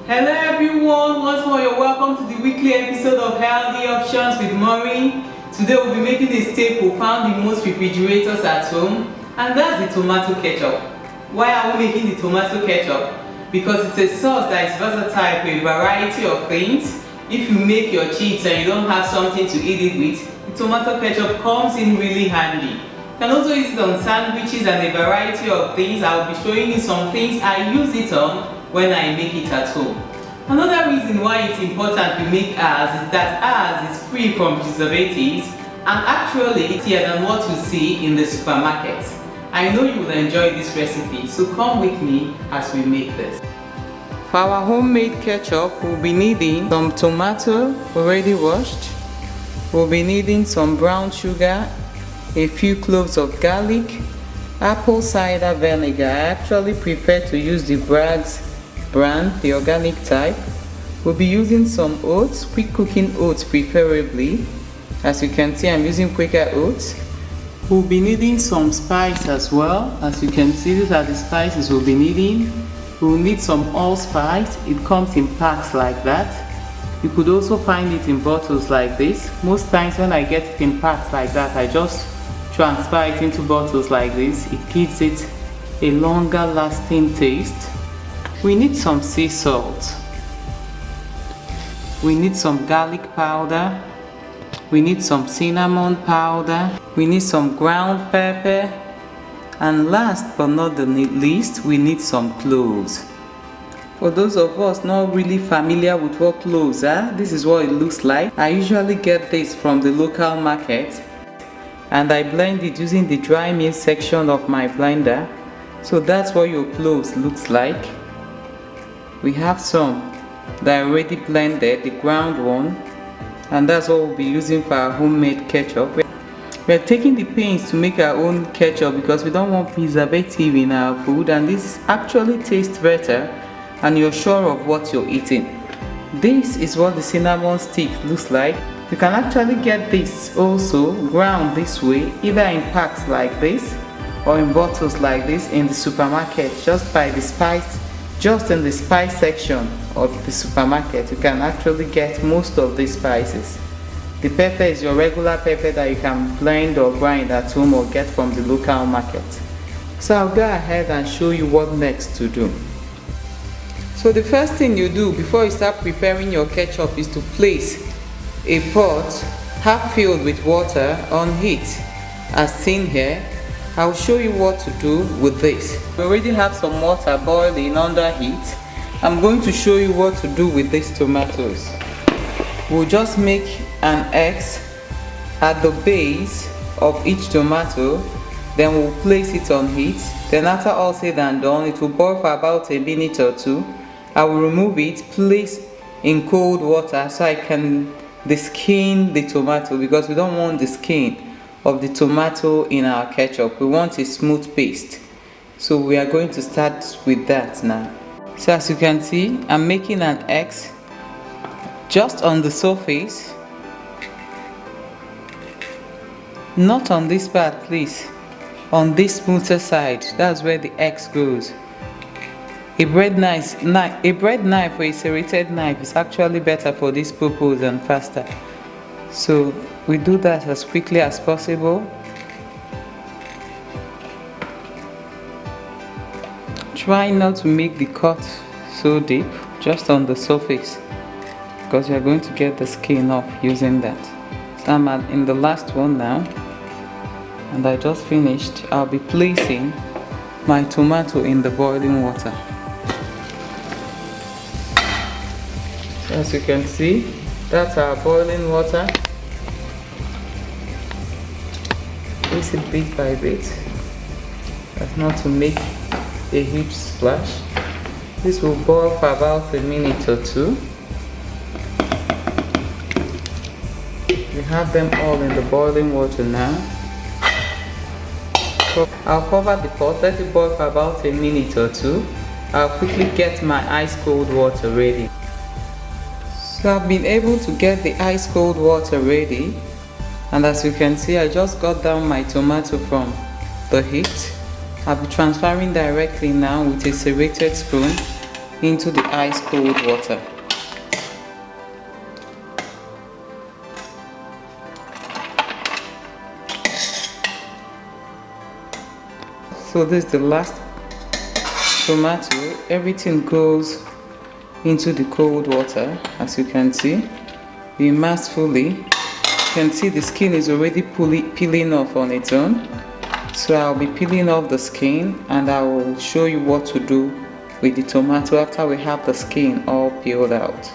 Hello everyone, once more you're welcome to the weekly episode of Healthy Options with Maureen. Today we'll be making a staple found in most refrigerators at home, and that's the tomato ketchup. Why are we making the tomato ketchup? Because it's a sauce that is versatile for a variety of things. If you make your chips and you don't have something to eat it with, the tomato ketchup comes in really handy. You can also use it on sandwiches and a variety of things. I'll be showing you some things I use it on when I make it at home. Another reason why it's important we make ours is that ours is free from preservatives, and actually it's easier than what you see in the supermarket. I know you will enjoy this recipe, so come with me as we make this. For our homemade ketchup, we'll be needing some tomato already washed. We'll be needing some brown sugar, a few cloves of garlic, apple cider vinegar. I actually prefer to use the Bragg's brand, the organic type. We'll be using some oats, quick cooking oats preferably. As you can see, I'm using Quaker oats. We'll be needing some spice as well. As you can see, these are the spices we'll be needing. We'll need some allspice. It comes in packs like that. You could also find it in bottles like this. Most times when I get it in packs like that, I just transfer it into bottles like this. It gives it a longer lasting taste. We need some sea salt. We need some garlic powder. We need some cinnamon powder. We need some ground pepper. And last but not the least, we need some cloves. For those of us not really familiar with what cloves are, this is what it looks like. I usually get this from the local market, and I blend it using the dry mix section of my blender. So that's what your cloves looks like. We have some that are already blended, the ground one, and that's what we'll be using for our homemade ketchup. We're taking the pains to make our own ketchup because we don't want preservative in our food, and this actually tastes better and you're sure of what you're eating. This is what the cinnamon stick looks like. You can actually get this also ground this way, either in packs like this or in bottles like this in the supermarket. Just by the spice, just in the spice section of the supermarket, you can actually get most of these spices. The pepper is your regular pepper that you can blend or grind at home or get from the local market. So I'll go ahead and show you what next to do. So the first thing you do before you start preparing your ketchup is to place a pot half filled with water on heat, as seen here. I'll show you what to do with this. We already have some water boiling under heat. I'm going to show you what to do with these tomatoes. We'll just make an X at the base of each tomato, then we'll place it on heat. Then after all said and done, it will boil for about a minute or two. I will remove it, place in cold water so I can deskin the tomato, because we don't want the skin of the tomato in our ketchup. We want a smooth paste. So we are going to start with that now. So as you can see, I'm making an X just on the surface, not on this part please, on this smoother side. That's where the X goes. A bread knife or a serrated knife is actually better for this purpose and faster. So we do that as quickly as possible. Try not to make the cut so deep, just on the surface, because you're going to get the skin off using that. So I'm in the last one now, and I just finished. I'll be placing my tomato in the boiling water. So as you can see, that's our boiling water. Place it bit by bit. That's not to make a huge splash. This will boil for about a minute or two. We have them all in the boiling water now. So I'll cover the pot, let it boil for about a minute or two. I'll quickly get my ice cold water ready. So I've been able to get the ice cold water ready, and as you can see, I just got down my tomato from the heat. I'll be transferring directly now with a serrated spoon into the ice cold water. So this is the last tomato. Everything goes into the cold water, as you can see. We immerse fully. You can see the skin is already peeling off on its own. So I'll be peeling off the skin and I will show you what to do with the tomato after we have the skin all peeled out.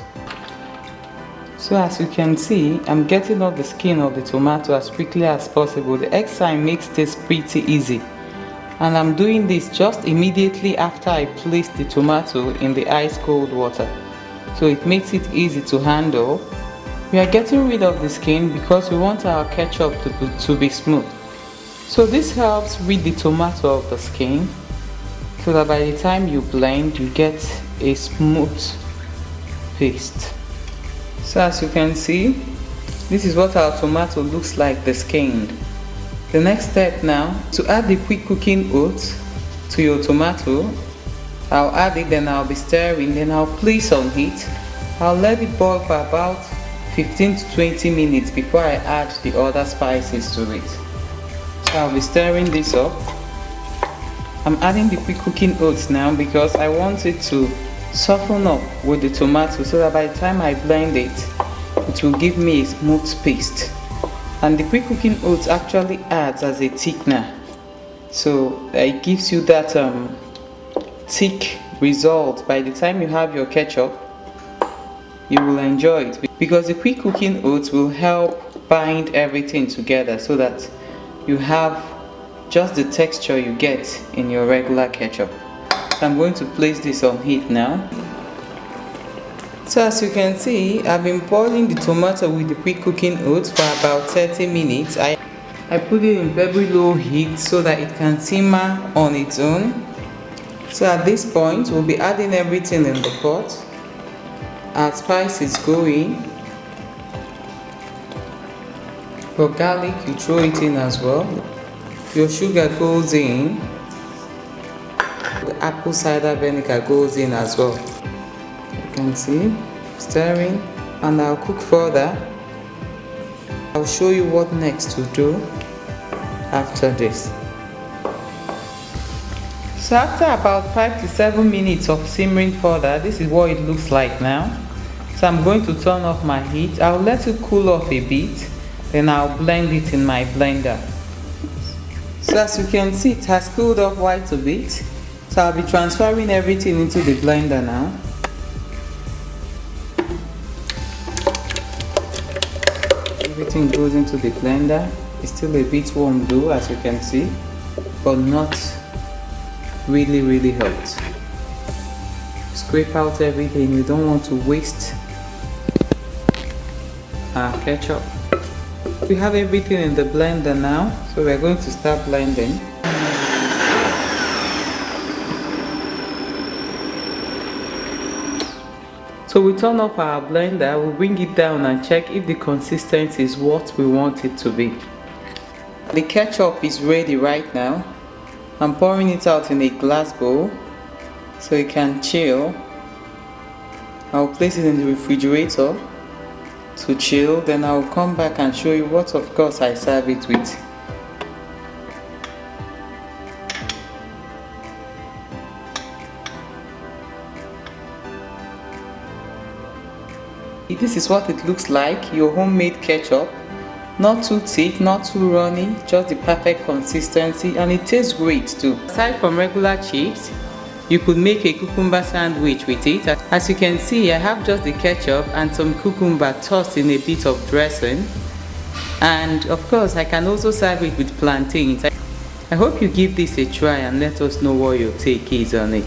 So as you can see, I'm getting off the skin of the tomato as quickly as possible. The enzyme makes this pretty easy. And I'm doing this just immediately after I place the tomato in the ice cold water. So it makes it easy to handle. We are getting rid of the skin because we want our ketchup to be smooth. So this helps rid the tomato of the skin so that by the time you blend, you get a smooth paste. So as you can see, this is what our tomato looks like, the skin. The next step now, to add the quick cooking oats to your tomato. I'll add it, then I'll be stirring, then I'll place on heat. I'll let it boil for about 15 to 20 minutes before I add the other spices to it. So I'll be stirring this up. I'm adding the quick cooking oats now because I want it to soften up with the tomato so that by the time I blend it, it will give me a smooth paste. And the quick cooking oats actually adds as a thickener, so it gives you that thick result. By the time you have your ketchup, you will enjoy it because the quick cooking oats will help bind everything together so that you have just the texture you get in your regular ketchup. So I'm going to place this on heat now. So as you can see, I've been boiling the tomato with the quick cooking oats for about 30 minutes. I put it in very low heat so that it can simmer on its own. So at this point, we'll be adding everything in the pot. Our spices go in. For garlic, you throw it in as well. Your sugar goes in. The apple cider vinegar goes in as well. You can see, stirring, and I'll cook further. I'll show you what next to do after this. So after about 5 to 7 minutes of simmering further, this is what it looks like now. So I'm going to turn off my heat. I'll let it cool off a bit, then I'll blend it in my blender. So as you can see, it has cooled off quite a bit. So I'll be transferring everything into the blender now. Everything goes into the blender. It's still a bit warm though, as you can see, but not really hot. Scrape out everything. We don't want to waste our ketchup. We have everything in the blender now, so we're going to start blending. So we turn off our blender, we bring it down and check if the consistency is what we want it to be. The ketchup is ready right now. I'm pouring it out in a glass bowl so it can chill. I'll place it in the refrigerator to chill, then I'll come back and show you what of course I serve it with. This is what it looks like, your homemade ketchup. Not too thick, not too runny, just the perfect consistency, and it tastes great too. Aside from regular chips, you could make a cucumber sandwich with it. As you can see, I have just the ketchup and some cucumber tossed in a bit of dressing. And of course, I can also serve it with plantains. I hope you give this a try and let us know what your take is on it.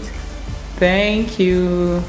Thank you.